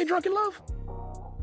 Beyonce Drunk in Love?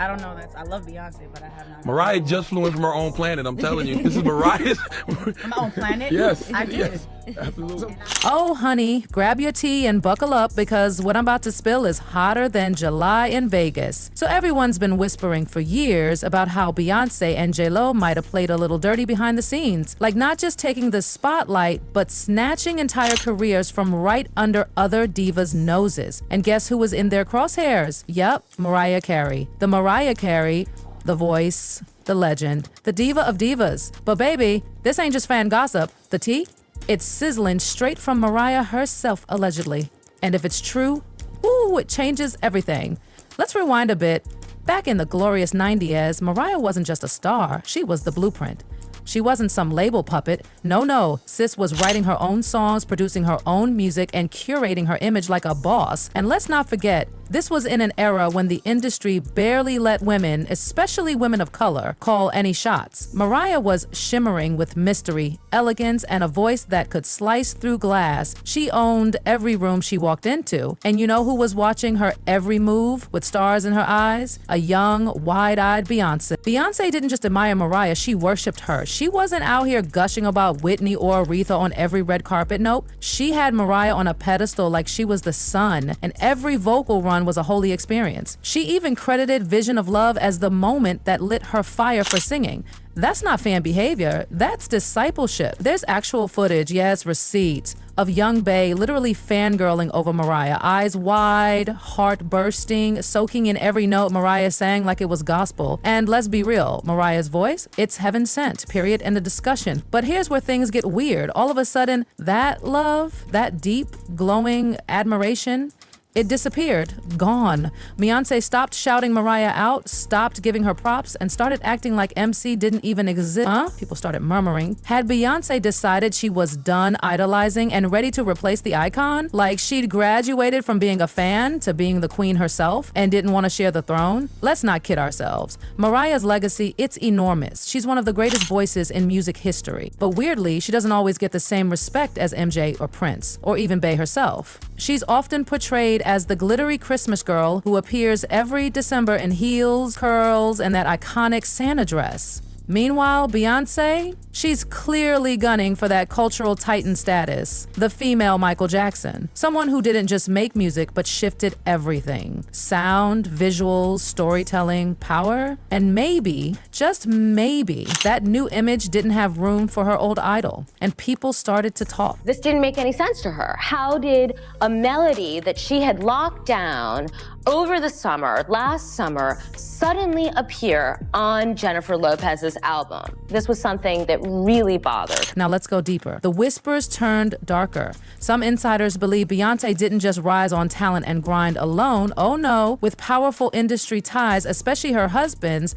I don't know that. I love Beyonce, but I have not. Mariah just flew in from her own planet. I'm telling you, this is Mariah's. From my own planet? Yes. I did. Yes, absolutely. Oh, honey, grab your tea and buckle up because what I'm about to spill is hotter than July in Vegas. So everyone's been whispering for years about how Beyoncé and J.Lo might have played a little dirty behind the scenes. Like not just taking the spotlight, but snatching entire careers from right under other divas' noses. And guess who was in their crosshairs? Yep, Mariah Carey. The Mariah Carey, the voice, the legend, the diva of divas. But baby, this ain't just fan gossip. The tea? It's sizzling straight from Mariah herself, allegedly. And if it's true, ooh, it changes everything. Let's rewind a bit. Back in the glorious 90s, Mariah wasn't just a star, she was the blueprint. She wasn't some label puppet. No, sis was writing her own songs, producing her own music, and curating her image like a boss. And let's not forget, this was in an era when the industry barely let women, especially women of color, call any shots. Mariah was shimmering with mystery, elegance, and a voice that could slice through glass. She owned every room she walked into. And you know who was watching her every move with stars in her eyes? A young, wide-eyed Beyoncé. Beyoncé didn't just admire Mariah, she worshipped her. She wasn't out here gushing about Whitney or Aretha on every red carpet. Nope. She had Mariah on a pedestal like she was the sun, and every vocal run was a holy experience. She even credited Vision of Love as the moment that lit her fire for singing. That's not fan behavior, that's discipleship. There's actual footage, yes, receipts, of young Bey literally fangirling over Mariah, eyes wide, heart bursting, soaking in every note Mariah sang like it was gospel. And let's be real, Mariah's voice, it's heaven sent, period, end of discussion. But here's where things get weird. All of a sudden, that love, that deep, glowing admiration, it disappeared, gone. Beyoncé stopped shouting Mariah out, stopped giving her props, and started acting like MC didn't even exist. People started murmuring. Had Beyoncé decided she was done idolizing and ready to replace the icon? Like she'd graduated from being a fan to being the queen herself and didn't want to share the throne? Let's not kid ourselves. Mariah's legacy, it's enormous. She's one of the greatest voices in music history. But weirdly, she doesn't always get the same respect as MJ or Prince, or even Bey herself. She's often portrayed as the glittery Christmas girl who appears every December in heels, curls, and that iconic Santa dress. Meanwhile, Beyoncé, she's clearly gunning for that cultural titan status, the female Michael Jackson, someone who didn't just make music but shifted everything. Sound, visuals, storytelling, power, and maybe, just maybe, that new image didn't have room for her old idol, and people started to talk. This didn't make any sense to her. How did a melody that she had locked down over the summer, last summer, suddenly appear on Jennifer Lopez's album? This was something that really bothered. Now let's go deeper. The whispers turned darker. Some insiders believe Beyoncé didn't just rise on talent and grind alone. Oh no, with powerful industry ties, especially her husband's,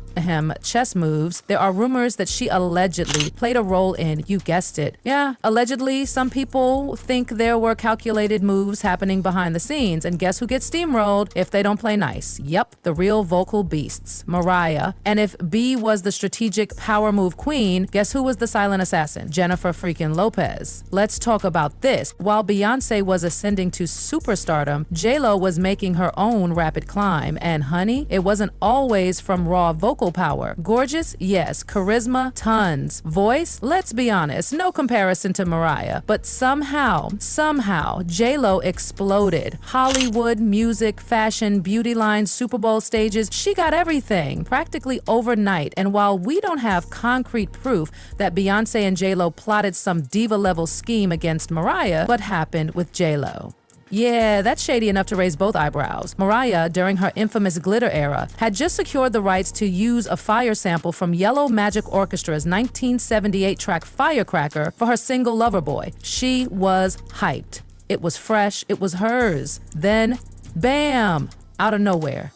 chess moves, there are rumors that she allegedly played a role in, you guessed it. Yeah, allegedly, some people think there were calculated moves happening behind the scenes, and guess who gets steamrolled if they don't play nice? Yep, the real vocal beasts, Mariah. And if B was the strategic power move queen, guess who was the silent assassin? Jennifer freaking Lopez. Let's talk about this. While Beyoncé was ascending to superstardom, J.Lo was making her own rapid climb. And honey, it wasn't always from raw vocal power. Gorgeous? Yes. Charisma? Tons. Voice? Let's be honest, no comparison to Mariah. But somehow, J.Lo exploded. Hollywood, music, fashion, beauty lines, Super Bowl stages, she got everything practically overnight. And while we don't have concrete proof that Beyoncé and J.Lo plotted some diva-level scheme against Mariah, what happened with J.Lo? Yeah, that's shady enough to raise both eyebrows. Mariah, during her infamous glitter era, had just secured the rights to use a fire sample from Yellow Magic Orchestra's 1978 track Firecracker for her single Loverboy. She was hyped. It was fresh, it was hers. Then, bam, out of nowhere,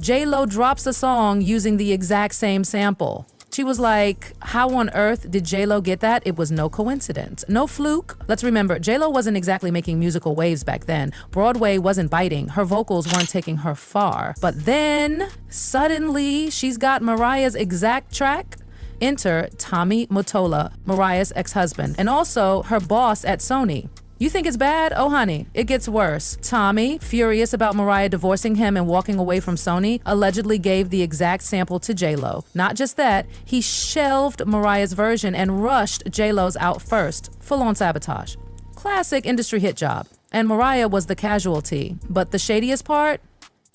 J.Lo drops a song using the exact same sample. She was like, how on earth did J.Lo get that? It was no coincidence, no fluke. Let's remember, J.Lo wasn't exactly making musical waves back then. Broadway wasn't biting. Her vocals weren't taking her far. But then, suddenly, she's got Mariah's exact track. Enter Tommy Mottola, Mariah's ex-husband, and also her boss at Sony. You think it's bad? Oh, honey, it gets worse. Tommy, furious about Mariah divorcing him and walking away from Sony, allegedly gave the exact sample to J.Lo. Not just that, he shelved Mariah's version and rushed J.Lo's out first. Full-on sabotage. Classic industry hit job. And Mariah was the casualty. But the shadiest part?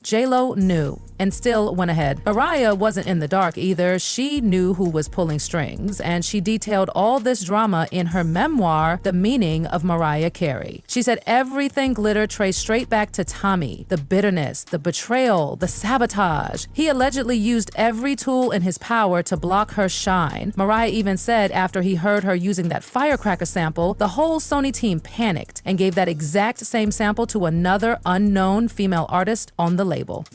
J.Lo knew and still went ahead. Mariah wasn't in the dark either. She knew who was pulling strings, and she detailed all this drama in her memoir, The Meaning of Mariah Carey. She said everything glitter traced straight back to Tommy, the bitterness, the betrayal, the sabotage. He allegedly used every tool in his power to block her shine. Mariah even said after he heard her using that firecracker sample, the whole Sony team panicked and gave that exact same sample to another unknown female artist on the label.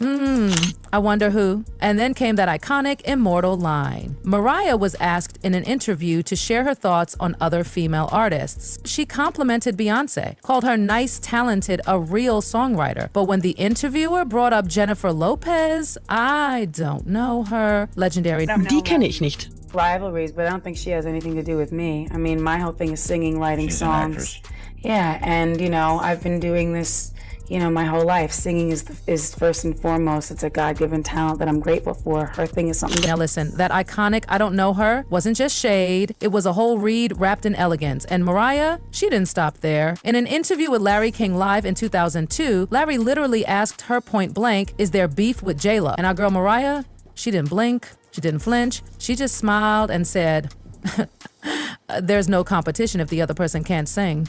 I wonder who? And then came that iconic, immortal line. Mariah was asked in an interview to share her thoughts on other female artists. She complimented Beyoncé, called her nice, talented, a real songwriter. But when the interviewer brought up Jennifer Lopez, I don't know her. Legendary. Die kenne ich nicht. Rivalries, but I don't think she has anything to do with me. I mean, my whole thing is singing, writing songs. Yeah, and I've been doing this my whole life. Singing is first and foremost. It's a God-given talent that I'm grateful for. Her thing is something. Now listen, that iconic I don't know her wasn't just shade. It was a whole read wrapped in elegance. And Mariah, she didn't stop there. In an interview with Larry King Live in 2002, Larry literally asked her point blank, is there beef with J.Lo? And our girl Mariah, she didn't blink, she didn't flinch. She just smiled and said, there's no competition if the other person can't sing.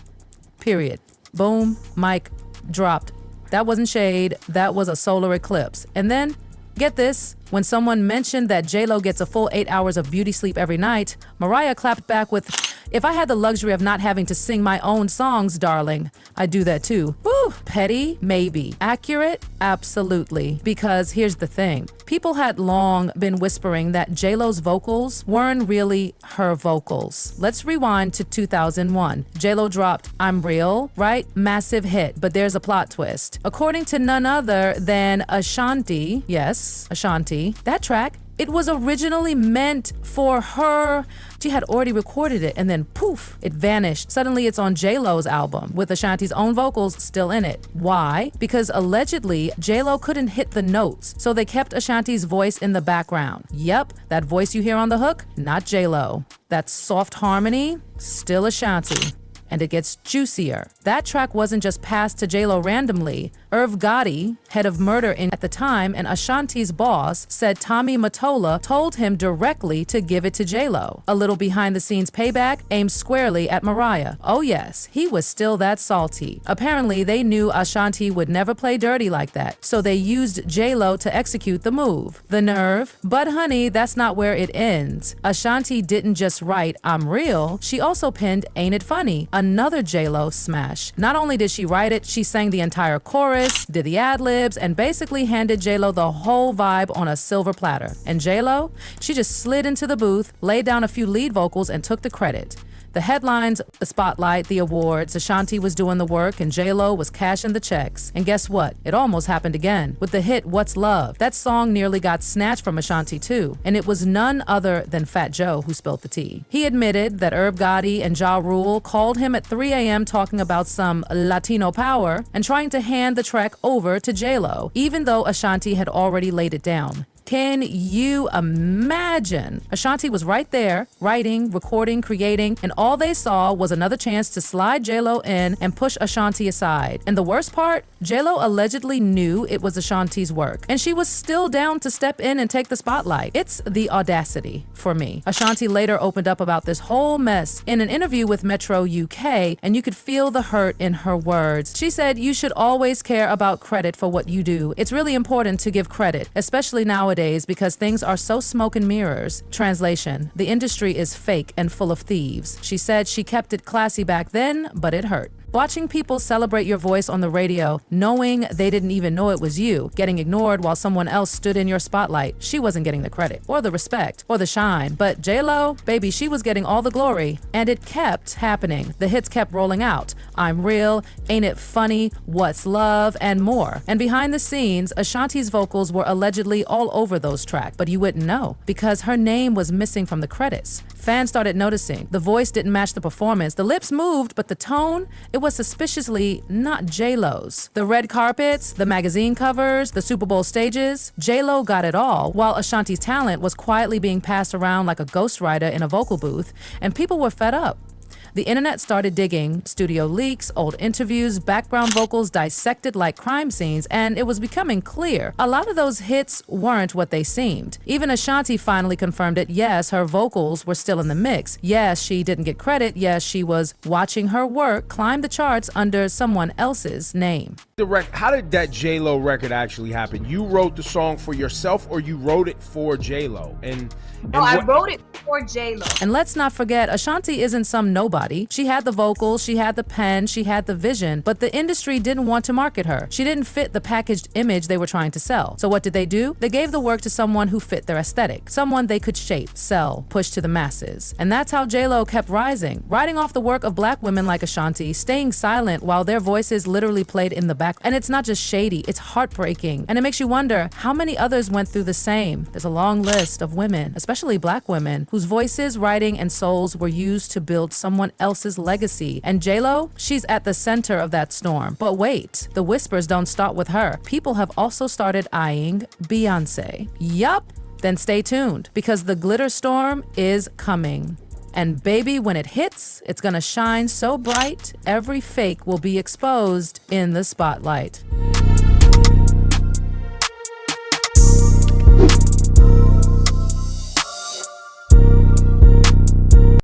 Period. Boom, mic dropped. That wasn't shade, that was a solar eclipse. And then, get this, when someone mentioned that J.Lo gets a full 8 hours of beauty sleep every night, Mariah clapped back with, if I had the luxury of not having to sing my own songs, darling, I'd do that too. Woo! Petty? Maybe. Accurate? Absolutely. Because here's the thing. People had long been whispering that J.Lo's vocals weren't really her vocals. Let's rewind to 2001. J.Lo dropped I'm Real, right? Massive hit, but there's a plot twist. According to none other than Ashanti, yes, Ashanti, that track, it was originally meant for her. She had already recorded it and then poof, it vanished. Suddenly it's on J.Lo's album with Ashanti's own vocals still in it. Why? Because allegedly J.Lo couldn't hit the notes, so they kept Ashanti's voice in the background. Yep, that voice you hear on the hook, not J.Lo. That soft harmony, still Ashanti. And it gets juicier. That track wasn't just passed to J.Lo randomly. Irv Gotti, head of Murder Inc. at the time, and Ashanti's boss, said Tommy Mottola told him directly to give it to J.Lo. A little behind-the-scenes payback aimed squarely at Mariah. Oh yes, he was still that salty. Apparently, they knew Ashanti would never play dirty like that, so they used J.Lo to execute the move. The nerve? But honey, that's not where it ends. Ashanti didn't just write I'm Real, she also penned Ain't It Funny, another J.Lo smash. Not only did she write it, she sang the entire chorus, did the ad-libs, and basically handed J.Lo the whole vibe on a silver platter. And J.Lo? She just slid into the booth, laid down a few lead vocals, and took the credit. The headlines, the spotlight, the awards, Ashanti was doing the work and J.Lo was cashing the checks. And guess what? It almost happened again with the hit What's Love. That song nearly got snatched from Ashanti too. And it was none other than Fat Joe who spilled the tea. He admitted that Irv Gotti and Ja Rule called him at 3 a.m. talking about some Latino power and trying to hand the track over to J.Lo, even though Ashanti had already laid it down. Can you imagine? Ashanti was right there, writing, recording, creating, and all they saw was another chance to slide J.Lo in and push Ashanti aside. And the worst part, J.Lo allegedly knew it was Ashanti's work, and she was still down to step in and take the spotlight. It's the audacity for me. Ashanti later opened up about this whole mess in an interview with Metro UK, and you could feel the hurt in her words. She said, you should always care about credit for what you do. It's really important to give credit, especially nowadays, because things are so smoke and mirrors. Translation: the industry is fake and full of thieves. She said she kept it classy back then, but it hurt. Watching people celebrate your voice on the radio, knowing they didn't even know it was you, getting ignored while someone else stood in your spotlight. She wasn't getting the credit, or the respect, or the shine. But J.Lo, baby, she was getting all the glory. And it kept happening. The hits kept rolling out. I'm Real, Ain't It Funny, What's Love, and more. And behind the scenes, Ashanti's vocals were allegedly all over those tracks. But you wouldn't know, because her name was missing from the credits. Fans started noticing. The voice didn't match the performance. The lips moved, but the tone, it was suspiciously not J.Lo's. The red carpets, the magazine covers, the Super Bowl stages, J.Lo got it all, while Ashanti's talent was quietly being passed around like a ghostwriter in a vocal booth, and people were fed up. The internet started digging studio leaks, old interviews, background vocals dissected like crime scenes, and it was becoming clear a lot of those hits weren't what they seemed. Even Ashanti finally confirmed it. Yes, her vocals were still in the mix. Yes, she didn't get credit. Yes, she was watching her work climb the charts under someone else's name. How did that J.Lo record actually happen? You wrote the song for yourself, or you wrote it for J.Lo? I wrote it for J.Lo. And let's not forget, Ashanti isn't some nobody. She had the vocals, she had the pen, she had the vision, but the industry didn't want to market her. She didn't fit the packaged image they were trying to sell. So what did they do? They gave the work to someone who fit their aesthetic, someone they could shape, sell, push to the masses. And that's how J.Lo kept rising, riding off the work of black women like Ashanti, staying silent while their voices literally played in the back. And it's not just shady, it's heartbreaking. And it makes you wonder how many others went through the same. There's a long list of women, especially black women, whose voices, writing, and souls were used to build someone else's legacy. And J.Lo, she's at the center of that storm. But wait, the whispers don't stop with her. People have also started eyeing Beyoncé. Yup, then stay tuned, because the glitter storm is coming. And baby, when it hits, it's gonna shine so bright, every fake will be exposed in the spotlight.